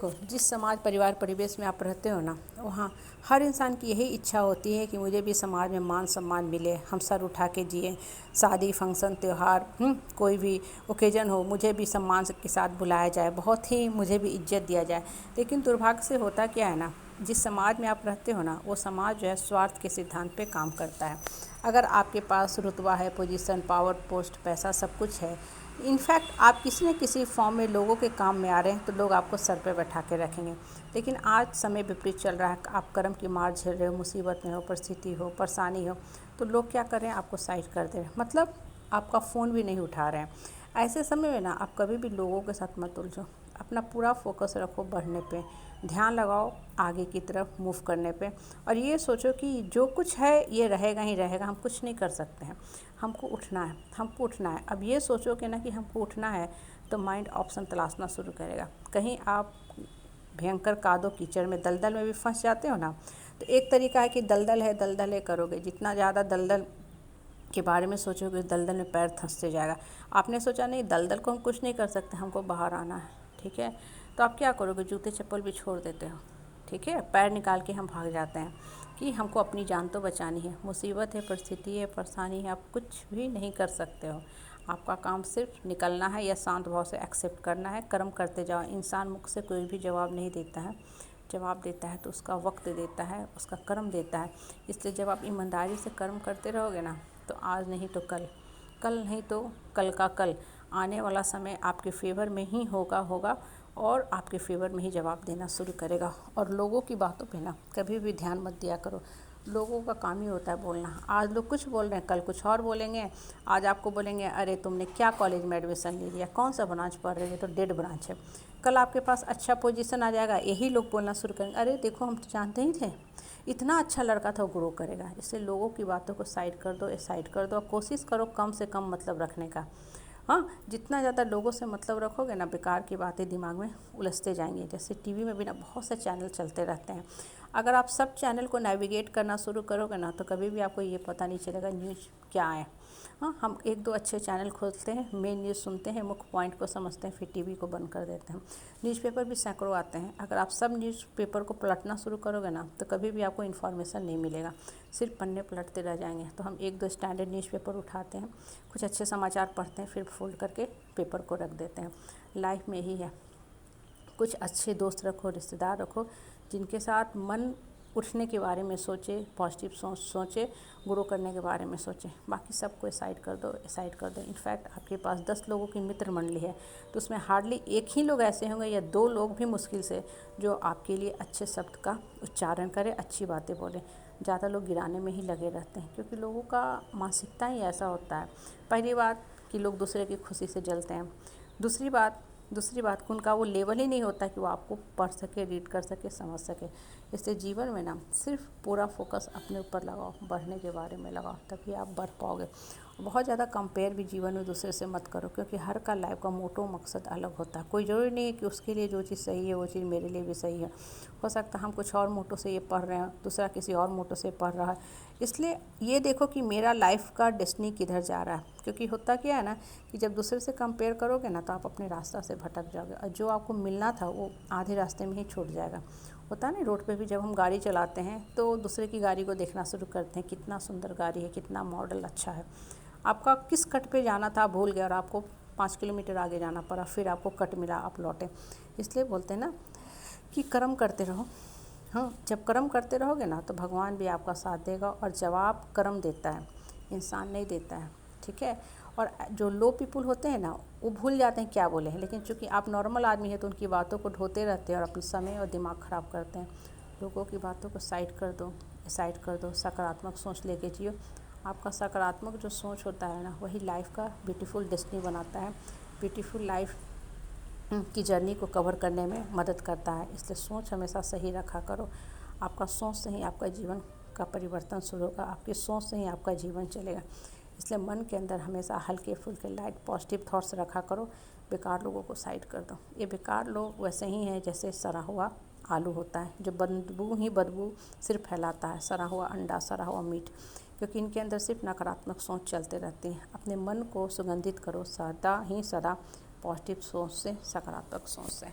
देखो, जिस समाज परिवार परिवेश में आप रहते हो ना, वहाँ हर इंसान की यही इच्छा होती है कि मुझे भी समाज में मान सम्मान मिले, हम सर उठा के जिए। शादी फंक्शन त्यौहार कोई भी ओकेजन हो, मुझे भी सम्मान के साथ बुलाया जाए, बहुत ही मुझे भी इज्जत दिया जाए। लेकिन दुर्भाग्य से होता क्या है ना, जिस समाज में आप रहते हो ना, वो समाज जो है स्वार्थ के सिद्धांत पे काम करता है। अगर आपके पास रुतबा है, पोजीशन, पावर, पोस्ट, पैसा सब कुछ है, इनफैक्ट आप किसी न किसी फॉर्म में लोगों के काम में आ रहे हैं, तो लोग आपको सर पे बैठा के रखेंगे। लेकिन आज समय विपरीत चल रहा है, आप कर्म की मार झेल रहे हो, मुसीबत में हो, परिस्थिति हो, परेशानी हो, तो लोग क्या कर रहे हैं, आपको साइड कर दे रहे हैं, मतलब आपका फ़ोन भी नहीं उठा रहे हैं। ऐसे समय में ना आप कभी भी लोगों के साथ मत उलझो, अपना पूरा फोकस रखो बढ़ने पे, ध्यान लगाओ आगे की तरफ मूव करने पे, और ये सोचो कि जो कुछ है ये रहेगा ही रहेगा, हम कुछ नहीं कर सकते हैं, हमको उठना है, हमको उठना है। अब ये सोचो कि ना कि हमको उठना है, तो माइंड ऑप्शन तलाशना शुरू करेगा। कहीं आप भयंकर कादो कीचड़ में, दलदल में भी फंस जाते हो ना, तो एक तरीका है कि दलदल है, दलदल है करोगे, जितना ज़्यादा दलदल के बारे में सोचोगे, दलदल में पैर धंसते जाएगा। आपने सोचा नहीं दलदल को हम कुछ नहीं कर सकते, हमको बाहर आना है, ठीक है, तो आप क्या करोगे, जूते चप्पल भी छोड़ देते हो, ठीक है, पैर निकाल के हम भाग जाते हैं कि हमको अपनी जान तो बचानी है। मुसीबत है, परिस्थिति है, परेशानी है, आप कुछ भी नहीं कर सकते हो। आपका काम सिर्फ निकलना है या शांत भाव से एक्सेप्ट करना है, कर्म करते जाओ। इंसान मुख से कोई भी जवाब नहीं देता है, जवाब देता है तो उसका वक्त देता है, उसका कर्म देता है। इसलिए जब आप ईमानदारी से कर्म करते रहोगे ना, तो आज नहीं तो कल, कल नहीं तो कल का कल, आने वाला समय आपके फेवर में ही होगा और आपके फेवर में ही जवाब देना शुरू करेगा। और लोगों की बातों पे ना कभी भी ध्यान मत दिया करो। लोगों का काम ही होता है बोलना। आज लोग कुछ बोल रहे हैं, कल कुछ और बोलेंगे। आज आपको बोलेंगे अरे तुमने क्या कॉलेज में एडमिशन ले लिया, कौन सा ब्रांच पढ़ रहे हो, तो डेड ब्रांच है। कल आपके पास अच्छा पोजीशन आ जाएगा, यही लोग बोलना शुरू करेंगे, अरे देखो हम तो जानते ही थे, इतना अच्छा लड़का था, वो ग्रो करेगा। इससे लोगों की बातों को साइड कर दो, साइड कर दो, और कोशिश करो कम से कम मतलब रखने का। हाँ, जितना ज़्यादा लोगों से मतलब रखोगे ना, बेकार की बातें दिमाग में उलझते जाएंगे। जैसे टीवी में भी ना बहुत से चैनल चलते रहते हैं, अगर आप सब चैनल को नेविगेट करना शुरू करोगे ना, तो कभी भी आपको ये पता नहीं चलेगा न्यूज़ क्या है। हाँ, हम एक दो अच्छे चैनल खोलते हैं, मेन न्यूज़ सुनते हैं, मुख्य पॉइंट को समझते हैं, फिर टीवी को बंद कर देते हैं। न्यूज़पेपर भी सैकड़ों आते हैं, अगर आप सब न्यूज़पेपर को पलटना शुरू करोगे ना, तो कभी भी आपको इन्फॉर्मेशन नहीं मिलेगा, सिर्फ पन्ने पलटते रह जाएंगे। तो हम एक दो स्टैंडर्ड न्यूज़पेपर उठाते हैं, कुछ अच्छे समाचार पढ़ते हैं, फिर फोल्ड करके पेपर को रख देते हैं। लाइफ में यही है, कुछ अच्छे दोस्त रखो, रिश्तेदार रखो, जिनके साथ मन उठने के बारे में सोचे, पॉजिटिव सोचे, ग्रो करने के बारे में सोचे। बाकी सबको साइड कर दो, साइड कर दो। इनफैक्ट आपके पास 10 लोगों की मित्र मंडली है, तो उसमें हार्डली एक ही लोग ऐसे होंगे या 2 लोग भी मुश्किल से, जो आपके लिए अच्छे शब्द का उच्चारण करें, अच्छी बातें बोलें। ज़्यादा लोग गिराने में ही लगे रहते हैं, क्योंकि लोगों का मानसिकता ही ऐसा होता है। पहली बात कि लोग दूसरे की खुशी से जलते हैं। दूसरी बात कि उनका वो लेवल ही नहीं होता कि वो आपको पढ़ सके, रीड कर सके, समझ सके। इसलिए जीवन में ना सिर्फ पूरा फोकस अपने ऊपर लगाओ, बढ़ने के बारे में लगाओ, तभी आप बढ़ पाओगे। बहुत ज़्यादा कंपेयर भी जीवन में दूसरे से मत करो, क्योंकि हर का लाइफ का मोटो मकसद अलग होता है। कोई ज़रूरी नहीं है कि उसके लिए जो चीज़ सही है वो चीज़ मेरे लिए भी सही है। हो सकता है हम कुछ और मोटो से ये पढ़ रहे हैं, दूसरा किसी और मोटो से पढ़ रहा है। इसलिए ये देखो कि मेरा लाइफ का डेस्टिनी किधर जा रहा है, क्योंकि होता क्या है ना कि जब दूसरे से कंपेयर करोगे ना, तो आप अपने रास्ता से भटक जाओगे, और जो आपको मिलना था वो आधे रास्ते में ही छूट जाएगा। होता है ना, रोड पे भी जब हम गाड़ी चलाते हैं तो दूसरे की गाड़ी को देखना शुरू करते हैं, कितना सुंदर गाड़ी है, कितना मॉडल अच्छा है। आपका किस कट पे जाना था भूल गया, और आपको 5 किलोमीटर आगे जाना पड़ा, फिर आपको कट मिला, आप लौटे। इसलिए बोलते हैं ना कि कर्म करते रहो। हाँ, जब कर्म करते रहोगे ना, तो भगवान भी आपका साथ देगा, और जवाब कर्म देता है, इंसान नहीं देता है, ठीक है। और जो लो पीपुल होते हैं ना, वो भूल जाते हैं क्या बोले हैं, लेकिन चूंकि आप नॉर्मल आदमी हैं, तो उनकी बातों को ढोते रहते हैं और अपना समय और दिमाग ख़राब करते हैं। लोगों की बातों को साइड कर दो, सकारात्मक सोच लेके जियो। आपका सकारात्मक जो सोच होता है ना, वही लाइफ का ब्यूटीफुल डेस्टिनी बनाता है, ब्यूटीफुल लाइफ की जर्नी को कवर करने में मदद करता है। इसलिए सोच हमेशा सही रखा करो। आपका सोच से ही आपका जीवन का परिवर्तन शुरू होगा, आपकी सोच से ही आपका जीवन चलेगा। इसलिए मन के अंदर हमेशा हल्के फुल्के लाइट पॉजिटिव थॉट्स रखा करो, बेकार लोगों को साइड कर दो। ये बेकार लोग वैसे ही हैं जैसे सड़ा हुआ आलू होता है, जो बदबू सिर्फ फैलाता है, सड़ा हुआ अंडा, सड़ा हुआ मीट, क्योंकि इनके अंदर सिर्फ नकारात्मक सोच चलते रहती है। अपने मन को सुगंधित करो सदा पॉजिटिव सोच से, सकारात्मक सोच से।